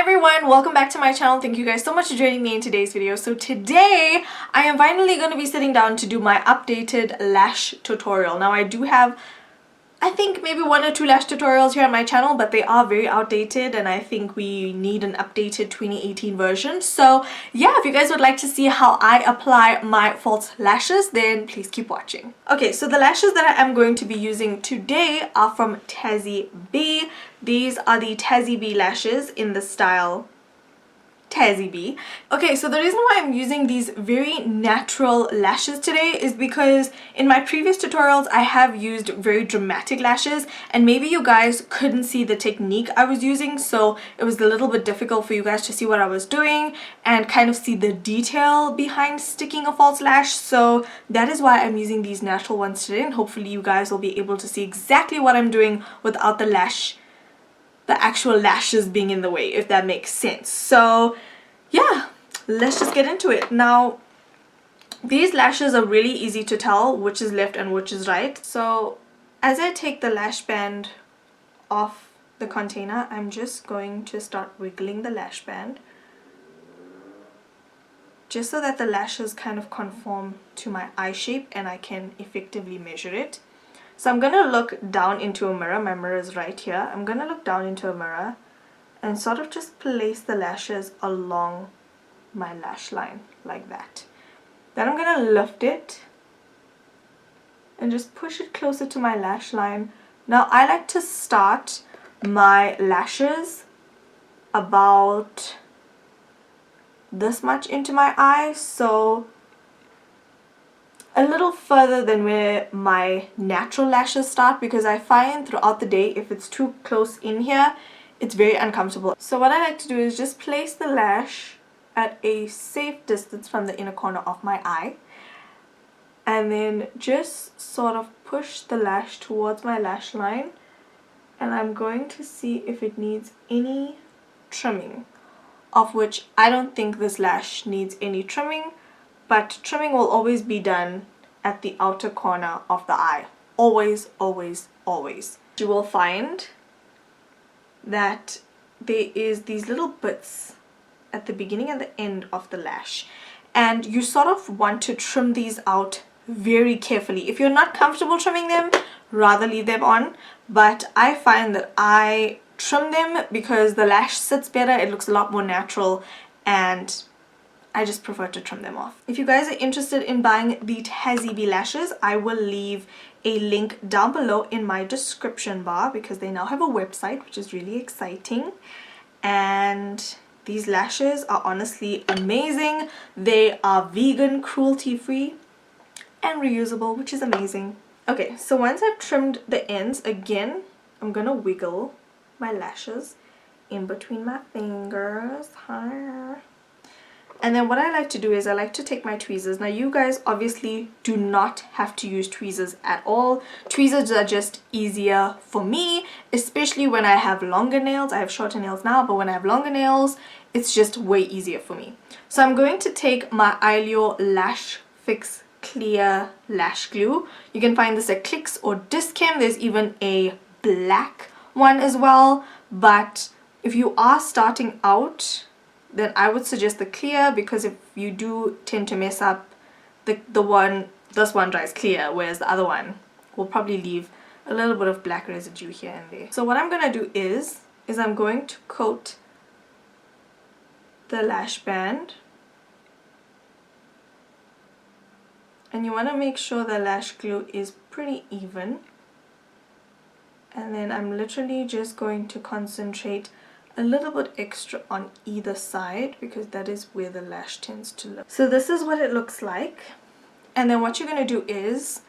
everyone, welcome back to my channel. Thank you guys so much for joining me in today's video. So today I am finally going to be sitting down to do my updated lash tutorial. Now I do have I think maybe 1 or 2 lash tutorials here on my channel, but they are very outdated and I think we need an updated 2018 version. So yeah, if you guys would like to see how I apply my false lashes, then please keep watching. Okay, so the lashes that I am going to be using today are from Tazzy B. These are the Tazzy B lashes in the style Tazzy B. Okay, so the reason why I'm using these very natural lashes today is because in my previous tutorials I have used very dramatic lashes and maybe you guys couldn't see the technique I was using, so it was a little bit difficult for you guys to see what I was doing and kind of see the detail behind sticking a false lash. So that is why I'm using these natural ones today, and hopefully you guys will be able to see exactly what I'm doing without the actual lashes being in the way, if that makes sense. So yeah, let's just get into it. Now these lashes are really easy to tell which is left and which is right. So as I take the lash band off the container, I'm just going to start wiggling the lash band just so that the lashes kind of conform to my eye shape and I can effectively measure it. So I'm going to look down into a mirror. My mirror is right here. I'm going to look down into a mirror and sort of just place the lashes along my lash line like that. Then I'm going to lift it and just push it closer to my lash line. Now I like to start my lashes about this much into my eye, so a little further than where my natural lashes start, because I find throughout the day if it's too close in here it's very uncomfortable. So what I like to do is just place the lash at a safe distance from the inner corner of my eye and then just sort of push the lash towards my lash line, and I'm going to see if it needs any trimming, of which I don't think this lash needs any trimming. But trimming will always be done at the outer corner of the eye. Always, always, always. You will find that there is these little bits at the beginning and the end of the lash. And you sort of want to trim these out very carefully. If you're not comfortable trimming them, rather leave them on. But I find that I trim them because the lash sits better, it looks a lot more natural, and I just prefer to trim them off. If you guys are interested in buying the Tazzy B lashes, I will leave a link down below in my description bar because they now have a website, which is really exciting. And these lashes are honestly amazing. They are vegan, cruelty-free, and reusable, which is amazing. Okay, so once I've trimmed the ends, again, I'm gonna wiggle my lashes in between my fingers. And then what I like to do is I like to take my tweezers. Now you guys obviously do not have to use tweezers at all. Tweezers are just easier for me, especially when I have longer nails. I have shorter nails now, but when I have longer nails, it's just way easier for me. So I'm going to take my Eyelure Lash Fix Clear Lash Glue. You can find this at Clicks or Dischem. There's even a black one as well. But if you are starting out, then I would suggest the clear, because if you do tend to mess up, this one dries clear, whereas the other one will probably leave a little bit of black residue here and there. So what I'm going to do is I'm going to coat the lash band, and you want to make sure the lash glue is pretty even, and then I'm literally just going to concentrate a little bit extra on either side because that is where the lash tends to look. So this is what it looks like. And then what you're going to do is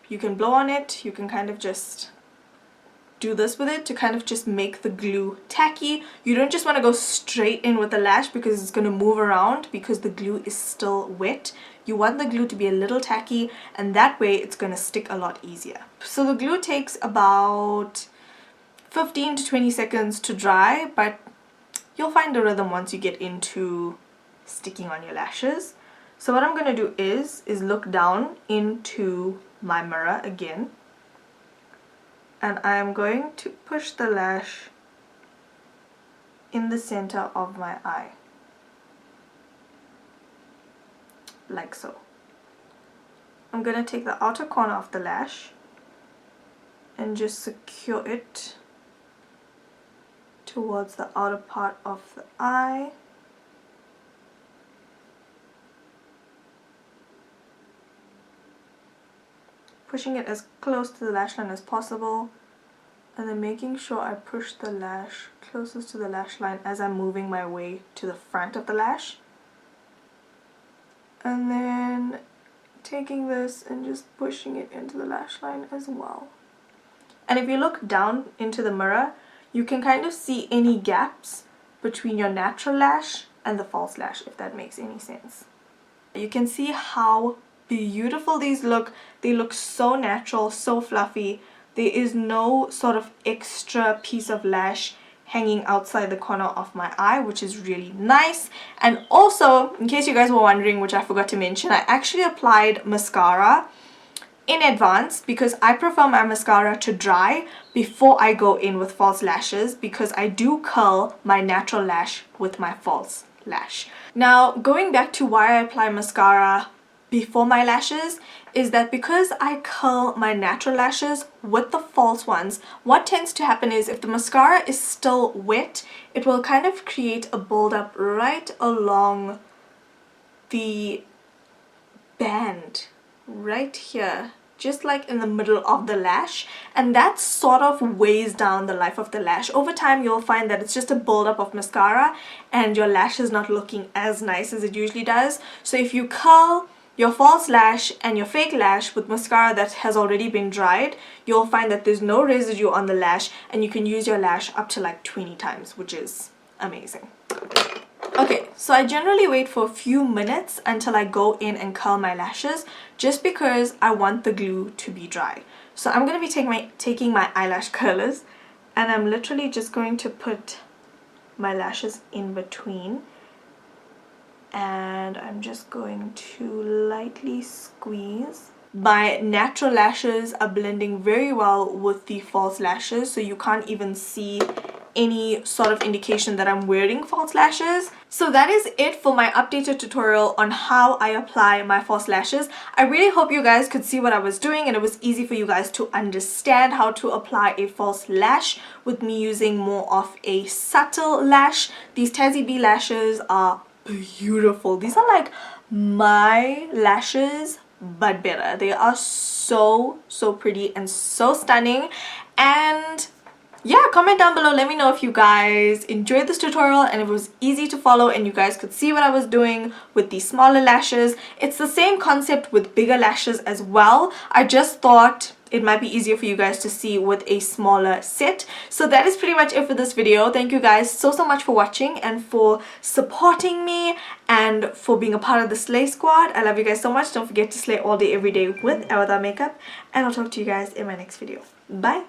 you can blow on it, you can kind of just do this with it to kind of just make the glue tacky. You don't just want to go straight in with the lash because it's going to move around because the glue is still wet. You want the glue to be a little tacky, and that way it's going to stick a lot easier. So the glue takes about 15 to 20 seconds to dry, but you'll find a rhythm once you get into sticking on your lashes. So what I'm going to do is look down into my mirror again, and I'm going to push the lash in the center of my eye, like so. I'm going to take the outer corner of the lash and just secure it towards the outer part of the eye. Pushing it as close to the lash line as possible, and then making sure I push the lash closest to the lash line as I'm moving my way to the front of the lash. And then taking this and just pushing it into the lash line as well. And if you look down into the mirror, you can kind of see any gaps between your natural lash and the false lash, if that makes any sense. You can see how beautiful these look. They look so natural, so fluffy. There is no sort of extra piece of lash hanging outside the corner of my eye, which is really nice. And also, in case you guys were wondering, which I forgot to mention, I actually applied mascara in advance because I prefer my mascara to dry before I go in with false lashes, because I do curl my natural lash with my false lash. Now, going back to why I apply mascara before my lashes, is that because I curl my natural lashes with the false ones, what tends to happen is if the mascara is still wet, it will kind of create a buildup right along the band right here, just like in the middle of the lash, and that sort of weighs down the life of the lash. Over time you'll find that it's just a buildup of mascara and your lash is not looking as nice as it usually does. So if you curl your false lash and your fake lash with mascara that has already been dried, you'll find that there's no residue on the lash and you can use your lash up to like 20 times, which is amazing. Okay, so I generally wait for a few minutes until I go in and curl my lashes, just because I want the glue to be dry. So I'm going to be taking my eyelash curlers, and I'm literally just going to put my lashes in between, and I'm just going to lightly squeeze. My natural lashes are blending very well with the false lashes, so you can't even see any sort of indication that I'm wearing false lashes. So that is it for my updated tutorial on how I apply my false lashes. I really hope you guys could see what I was doing and it was easy for you guys to understand how to apply a false lash with me using more of a subtle lash. These Tazzy B lashes are beautiful. These are like my lashes but better. They are so pretty and so stunning. And yeah, comment down below, let me know if you guys enjoyed this tutorial and if it was easy to follow and you guys could see what I was doing with these smaller lashes. It's the same concept with bigger lashes as well. I just thought it might be easier for you guys to see with a smaller set. So that is pretty much it for this video. Thank you guys so much for watching and for supporting me and for being a part of the Slay Squad. I love you guys so much. Don't forget to slay all day every day with or without makeup, and I'll talk to you guys in my next video. Bye.